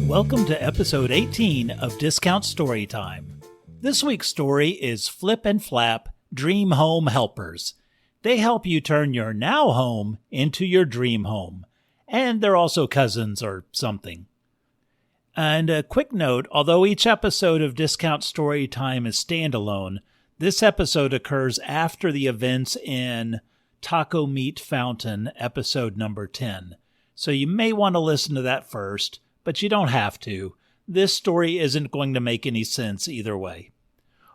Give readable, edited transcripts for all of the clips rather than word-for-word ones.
Welcome to episode 18 of Discount Storytime. This week's story is Flip and Flap Dream Home Helpers. They help you turn your now home into your dream home. And they're also cousins or something. And a quick note, although each episode of Discount Storytime is standalone, this episode occurs after the events in Taco Meat Fountain, episode number 10. So you may want to listen to that first, but you don't have to. This story isn't going to make any sense either way.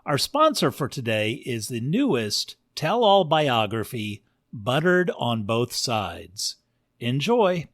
Our sponsor for today is the newest tell-all biography, Buttered on Both Sides. Enjoy!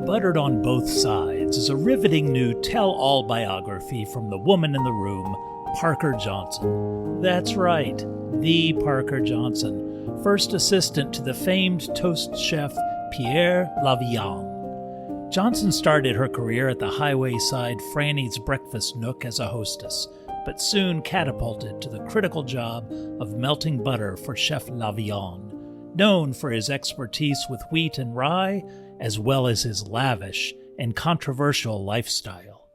Buttered on Both Sides is a riveting new tell-all biography from the woman in the room, Parker Johnson. That's right, the Parker Johnson, first assistant to the famed toast chef Pierre Lavigne. Johnson started her career at the highway-side Franny's Breakfast Nook as a hostess, but soon catapulted to the critical job of melting butter for Chef Lavigne, known for his expertise with wheat and rye, as well as his lavish and controversial lifestyle.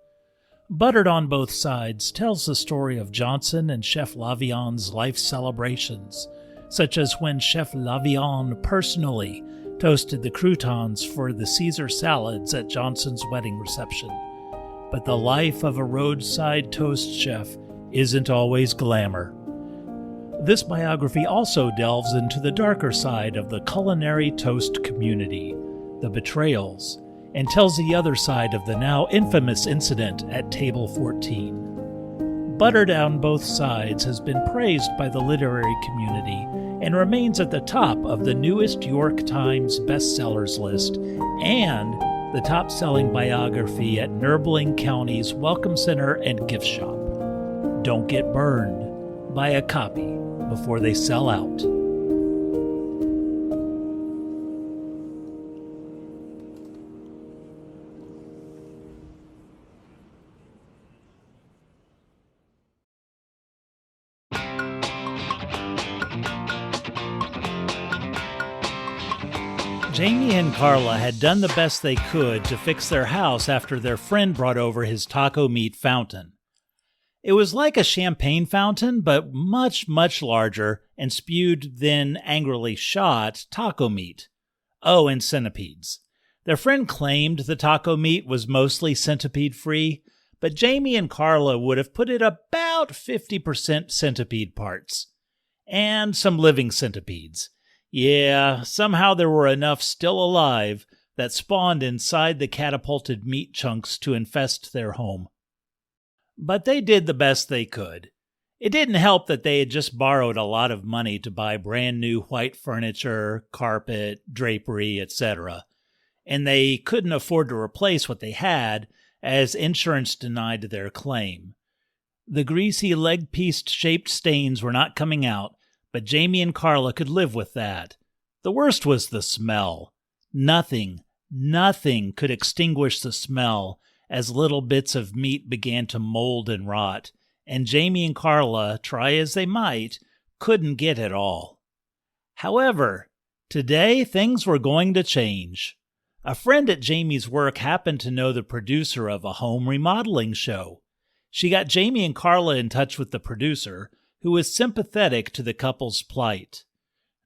Buttered on Both Sides tells the story of Johnson and Chef Lavigne's life celebrations, such as when Chef Lavigne personally toasted the croutons for the Caesar salads at Johnson's wedding reception. But the life of a roadside toast chef isn't always glamour. This biography also delves into the darker side of the culinary toast community, the betrayals, and tells the other side of the now infamous incident at Table 14. Buttered on Both Sides has been praised by the literary community and remains at the top of the newest York Times bestsellers list and the top-selling biography at Nurbling County's Welcome Center and Gift Shop. Don't get burned. Buy a copy before they sell out. Jamie and Carla had done the best they could to fix their house after their friend brought over his taco meat fountain. It was like a champagne fountain, but much, much larger, and spewed, then angrily shot, taco meat. Oh, and centipedes. Their friend claimed the taco meat was mostly centipede-free, but Jamie and Carla would have put it about 50% centipede parts. And some living centipedes. Yeah, somehow there were enough still alive that spawned inside the catapulted meat chunks to infest their home. But they did the best they could. It didn't help that they had just borrowed a lot of money to buy brand new white furniture, carpet, drapery, etc., and they couldn't afford to replace what they had, as insurance denied their claim. The greasy leg-piece-shaped stains were not coming out, but Jamie and Carla could live with that. The worst was the smell. Nothing could extinguish the smell as little bits of meat began to mold and rot, and Jamie and Carla, try as they might, couldn't get it all. However, today things were going to change. A friend at Jamie's work happened to know the producer of a home remodeling show. She got Jamie and Carla in touch with the producer, who was sympathetic to the couple's plight.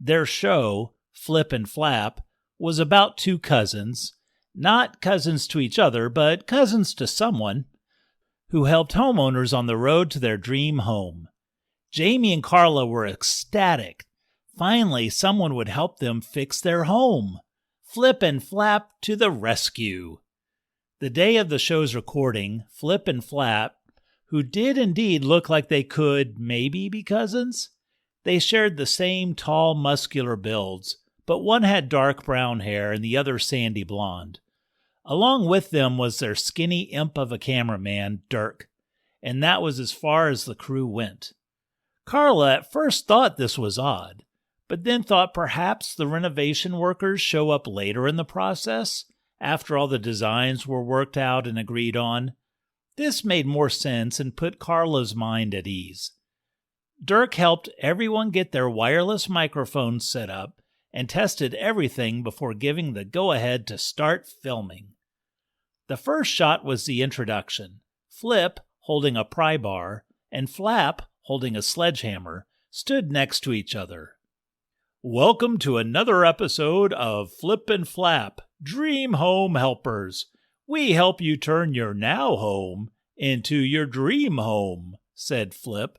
Their show, Flip and Flap, was about two cousins, not cousins to each other, but cousins to someone, who helped homeowners on the road to their dream home. Jamie and Carla were ecstatic. Finally, someone would help them fix their home. Flip and Flap to the rescue. The day of the show's recording, Flip and Flap, who did indeed look like they could maybe be cousins. They shared the same tall, muscular builds, but one had dark brown hair and the other sandy blonde. Along with them was their skinny imp of a cameraman, Dirk, and that was as far as the crew went. Carla at first thought this was odd, but then thought perhaps the renovation workers show up later in the process, after all the designs were worked out and agreed on. This made more sense and put Carla's mind at ease. Dirk helped everyone get their wireless microphones set up and tested everything before giving the go-ahead to start filming. The first shot was the introduction. Flip, holding a pry bar, and Flap, holding a sledgehammer, stood next to each other. Welcome to another episode of Flip and Flap, Dream Home Helpers. We help you turn your now home into your dream home, said Flip.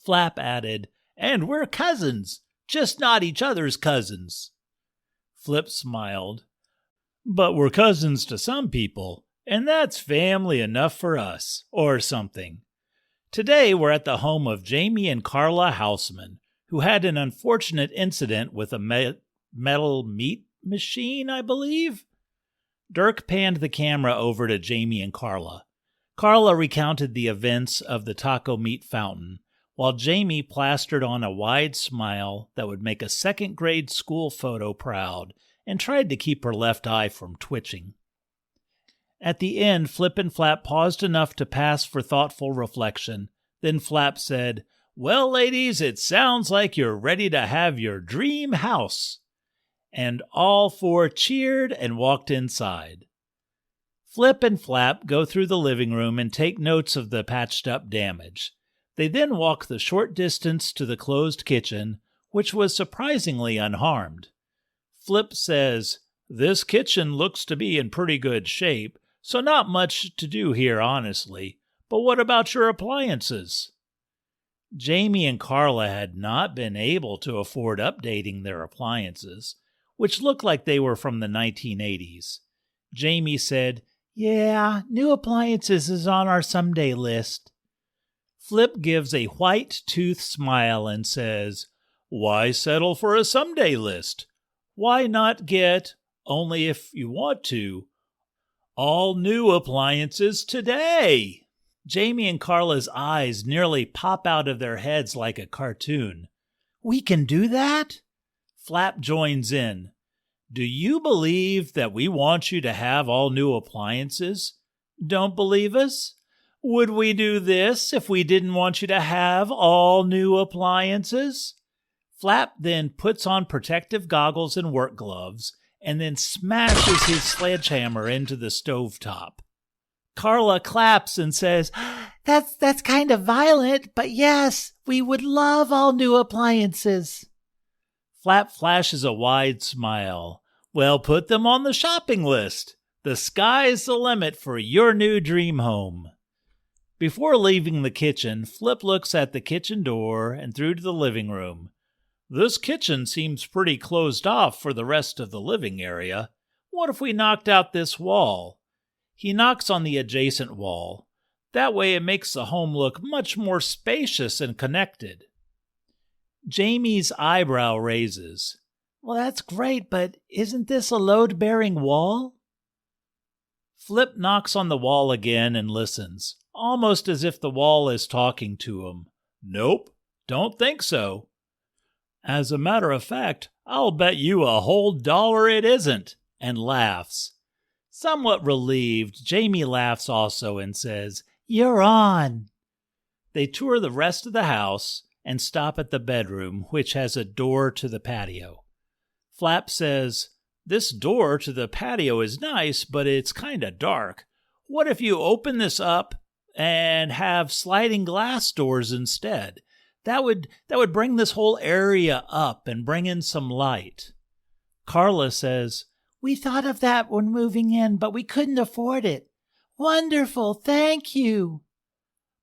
Flap added, and we're cousins, just not each other's cousins. Flip smiled. But we're cousins to some people, and that's family enough for us, or something. Today we're at the home of Jamie and Carla Houseman, who had an unfortunate incident with a metal meat machine, I believe. Dirk panned the camera over to Jamie and Carla. Carla recounted the events of the taco meat fountain, while Jamie plastered on a wide smile that would make a second-grade school photo proud and tried to keep her left eye from twitching. At the end, Flip and Flap paused enough to pass for thoughtful reflection. Then Flap said, Well, ladies, it sounds like you're ready to have your dream house. And all four cheered and walked inside. Flip and Flap go through the living room and take notes of the patched-up damage. They then walk the short distance to the closed kitchen, which was surprisingly unharmed. Flip says, This kitchen looks to be in pretty good shape, so not much to do here, honestly. But what about your appliances? Jamie and Carla had not been able to afford updating their appliances, which looked like they were from the 1980s. Jamie said, Yeah, new appliances is on our someday list. Flip gives a white-toothed smile and says, Why settle for a someday list? Why not get, only if you want to, all new appliances today? Jamie and Carla's eyes nearly pop out of their heads like a cartoon. We can do that? Flap joins in. Do you believe that we want you to have all new appliances? Don't believe us? Would we do this if we didn't want you to have all new appliances? Flap then puts on protective goggles and work gloves, and then smashes his sledgehammer into the stovetop. Carla claps and says, That's kind of violent, but yes, we would love all new appliances. Flap flashes a wide smile. Well, put them on the shopping list. The sky's the limit for your new dream home. Before leaving the kitchen, Flip looks at the kitchen door and through to the living room. This kitchen seems pretty closed off for the rest of the living area. What if we knocked out this wall? He knocks on the adjacent wall. That way it makes the home look much more spacious and connected. Jamie's eyebrow raises. Well, that's great, but isn't this a load-bearing wall? Flip knocks on the wall again and listens, almost as if the wall is talking to him. Nope, don't think so. As a matter of fact, I'll bet you a whole $1 it isn't, and laughs. Somewhat relieved, Jamie laughs also and says, You're on. They tour the rest of the house and stop at the bedroom, which has a door to the patio. Flap says, This door to the patio is nice, but it's kind of dark. What if you open this up and have sliding glass doors instead? That would bring this whole area up and bring in some light. Carla says, We thought of that when moving in, but we couldn't afford it. Wonderful, thank you.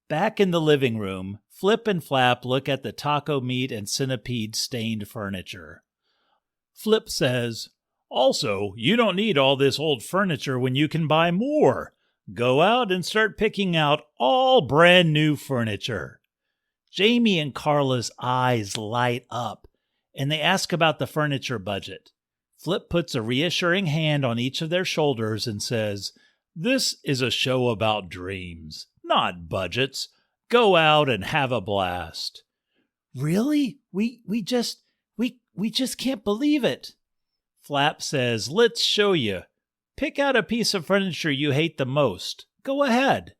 Back in the living room, Flip and Flap look at the taco meat and centipede-stained furniture. Flip says, Also, you don't need all this old furniture when you can buy more. Go out and start picking out all brand new furniture. Jamie and Carla's eyes light up, and they ask about the furniture budget. Flip puts a reassuring hand on each of their shoulders and says, This is a show about dreams, not budgets. Go out and have a blast. Really? We just can't believe it. Flap says, Let's show you. Pick out a piece of furniture you hate the most. Go ahead."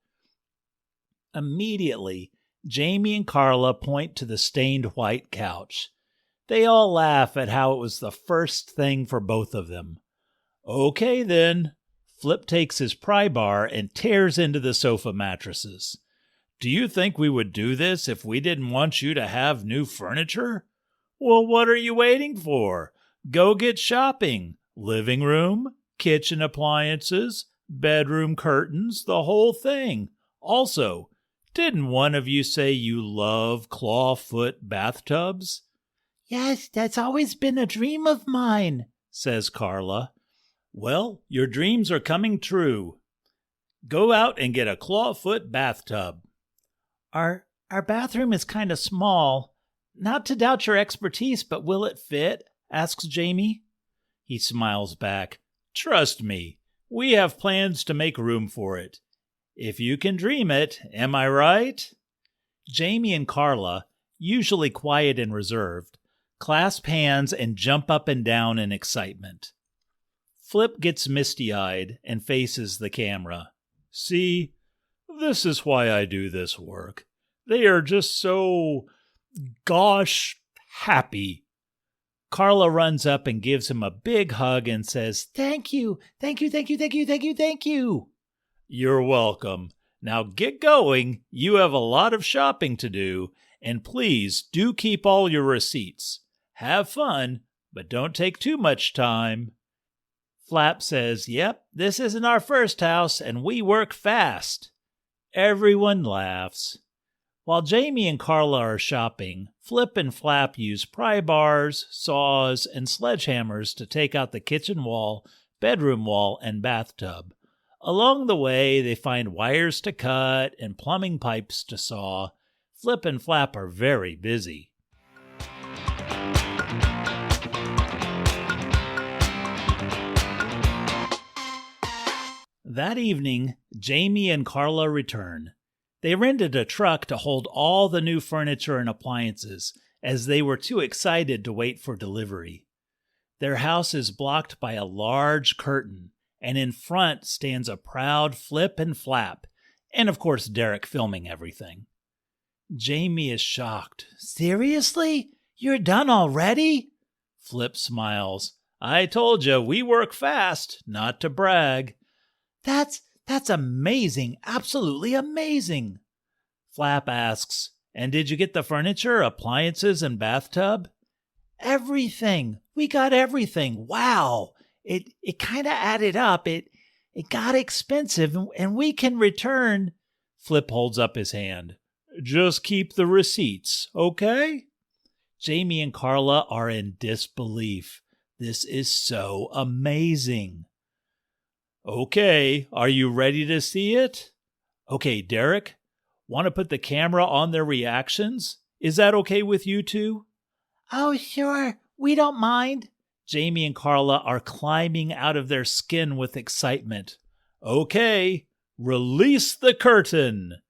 Immediately, Jamie and Carla point to the stained white couch. They all laugh at how it was the first thing for both of them. "Okay, then." Flip takes his pry bar and tears into the sofa mattresses. "Do you think we would do this if we didn't want you to have new furniture? Well, what are you waiting for? Go get shopping. Living room, kitchen appliances, bedroom curtains, the whole thing. Also, didn't one of you say you love clawfoot bathtubs?" "Yes, that's always been a dream of mine," says Carla. "Well, your dreams are coming true. Go out and get a clawfoot bathtub." Our bathroom is kind of small. Not to doubt your expertise, but will it fit?" asks Jamie. He smiles back. "Trust me, we have plans to make room for it. If you can dream it, am I right?" Jamie and Carla, usually quiet and reserved, clasp hands and jump up and down in excitement. Flip gets misty-eyed and faces the camera. "See, this is why I do this work. They are just so, gosh, happy." Carla runs up and gives him a big hug and says, "Thank you, thank you, thank you, thank you, thank you, thank you." "You're welcome. Now get going. You have a lot of shopping to do, and please do keep all your receipts. Have fun, but don't take too much time." Flap says, "Yep, this isn't our first house, and we work fast." Everyone laughs. While Jamie and Carla are shopping, Flip and Flap use pry bars, saws, and sledgehammers to take out the kitchen wall, bedroom wall, and bathtub. Along the way, they find wires to cut and plumbing pipes to saw. Flip and Flap are very busy. That evening, Jamie and Carla return. They rented a truck to hold all the new furniture and appliances, as they were too excited to wait for delivery. Their house is blocked by a large curtain, and in front stands a proud Flip and Flap, and of course Derek filming everything. Jamie is shocked. "Seriously? You're done already?" Flip smiles. "I told you, we work fast, not to brag." That's amazing, absolutely amazing." Flap asks, "And did you get the furniture, appliances, and bathtub?" "Everything. We got everything. Wow. It kind of added up. It got expensive, and we can return." Flip holds up his hand. "Just keep the receipts, okay?" Jamie and Carla are in disbelief. This is so amazing. "Okay, are you ready to see it?" "Okay, Derek, want to put the camera on their reactions? Is that okay with you two?" "Oh, sure. We don't mind." Jamie and Carla are climbing out of their skin with excitement. "Okay, release the curtain."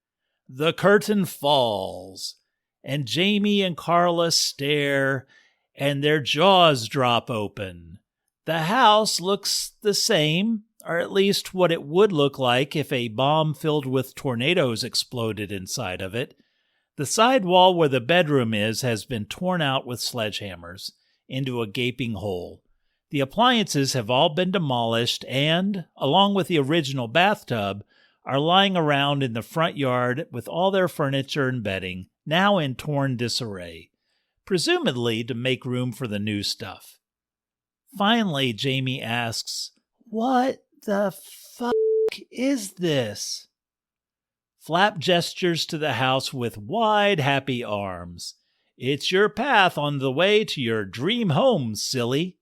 The curtain falls, and Jamie and Carla stare, and their jaws drop open. The house looks the same, or at least what it would look like if a bomb filled with tornadoes exploded inside of it. The side wall where the bedroom is has been torn out with sledgehammers into a gaping hole. The appliances have all been demolished and, along with the original bathtub, are lying around in the front yard with all their furniture and bedding, now in torn disarray, presumably to make room for the new stuff. Finally, Jamie asks, "What the fuck is this?" Flap gestures to the house with wide, happy arms. "It's your path on the way to your dream home, silly."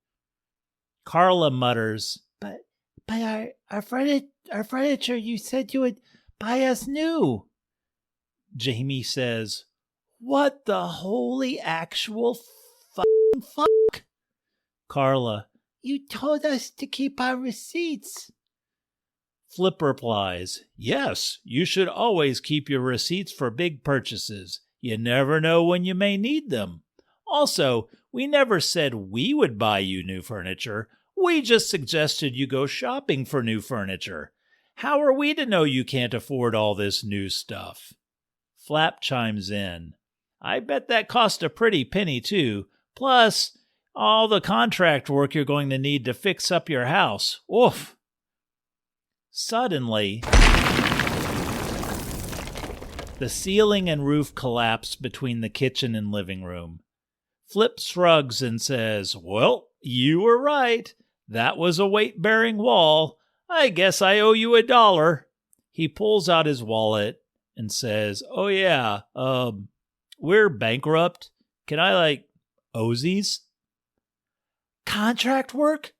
Carla mutters, But our furniture, you said you would buy us new." Jamie says, "What the holy actual fuck?" Carla, "You told us to keep our receipts." Flip replies, "Yes, you should always keep your receipts for big purchases. You never know when you may need them. Also, we never said we would buy you new furniture. We just suggested you go shopping for new furniture. How are we to know you can't afford all this new stuff? Flap chimes in. I bet that cost a pretty penny, too. Plus, all the contract work you're going to need to fix up your house. Oof. Suddenly, the ceiling and roof collapse between the kitchen and living room. Flip shrugs and says, Well, you were right. That was a weight-bearing wall. I guess I owe you $1. He pulls out his wallet and says, Oh yeah, we're bankrupt. Can I, Ozies? Contract work?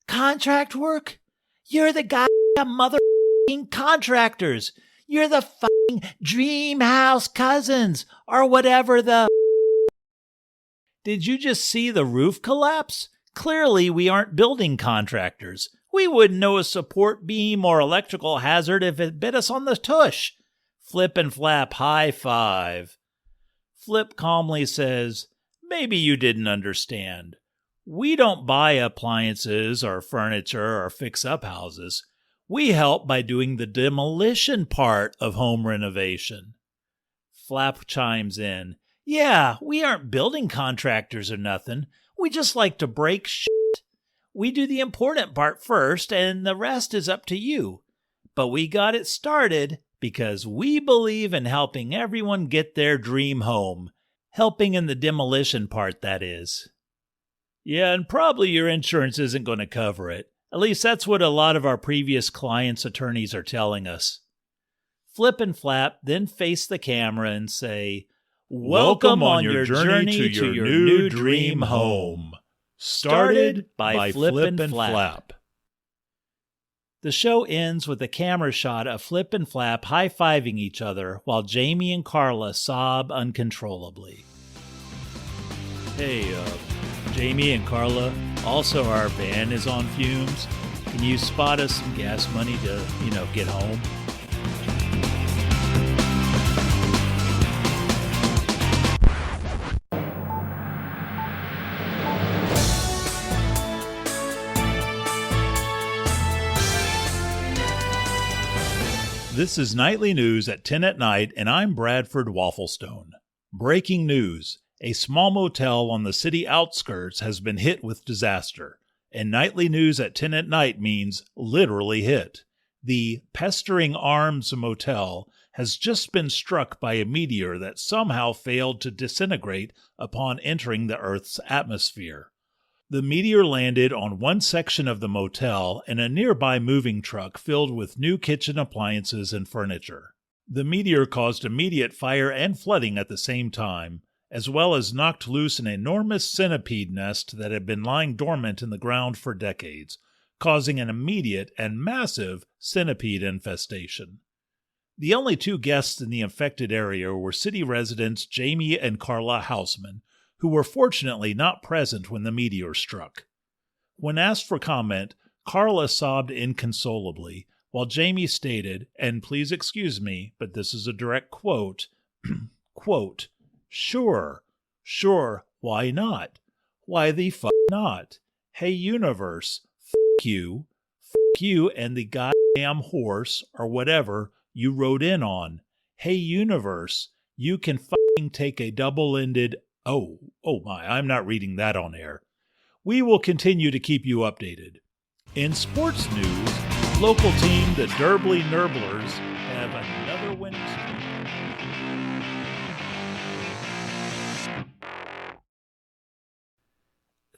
Contract work? You're the goddamn mother***ing contractors. You're the fucking dream house cousins, or whatever the... Did you just see the roof collapse? Clearly, we aren't building contractors. We wouldn't know a support beam or electrical hazard if it bit us on the tush. Flip and Flap high five. Flip calmly says, Maybe you didn't understand. We don't buy appliances or furniture or fix up houses. We help by doing the demolition part of home renovation. Flap chimes in. Yeah, we aren't building contractors or nothing. We just like to break shit. We do the important part first, and the rest is up to you. But we got it started because we believe in helping everyone get their dream home. Helping in the demolition part, that is. Yeah, and probably your insurance isn't going to cover it. At least that's what a lot of our previous clients' attorneys are telling us. Flip and Flap then face the camera and say, Welcome on your journey to your new dream home. Started by Flip and Flap. The show ends with a camera shot of Flip and Flap high-fiving each other while Jamie and Carla sob uncontrollably. Hey, Jamie and Carla, also our van is on fumes. Can you spot us some gas money to, get home? This is Nightly News at 10 at night, and I'm Bradford Wafflestone. Breaking news. A small motel on the city outskirts has been hit with disaster, and Nightly News at 10 at night means literally hit. The Pestering Arms Motel has just been struck by a meteor that somehow failed to disintegrate upon entering the Earth's atmosphere. The meteor landed on one section of the motel and a nearby moving truck filled with new kitchen appliances and furniture. The meteor caused immediate fire and flooding at the same time, as well as knocked loose an enormous centipede nest that had been lying dormant in the ground for decades, causing an immediate and massive centipede infestation. The only two guests in the affected area were city residents Jamie and Carla Houseman, who were fortunately not present when the meteor struck. When asked for comment, Carla sobbed inconsolably, while Jamie stated, and please excuse me, but this is a direct quote, quote, Sure, why not? Why the fuck not? Hey universe, fuck you and the goddamn horse, or whatever, you rode in on. Hey universe, you can fucking take a double-ended... Oh my, I'm not reading that on air. We will continue to keep you updated. In sports news, local team the Derby Nerblers have another winning streak.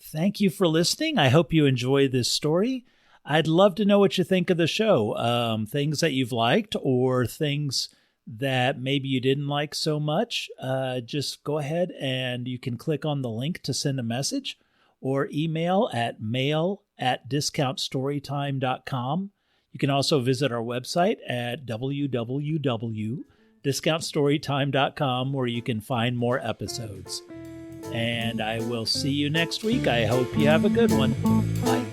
Thank you for listening. I hope you enjoyed this story. I'd love to know what you think of the show. Things that you've liked or things that maybe you didn't like so much. Just go ahead and you can click on the link to send a message or email at mail@discountstorytime.com. You can also visit our website at www.discountstorytime.com where you can find more episodes. And I will see you next week. I hope you have a good one. Bye.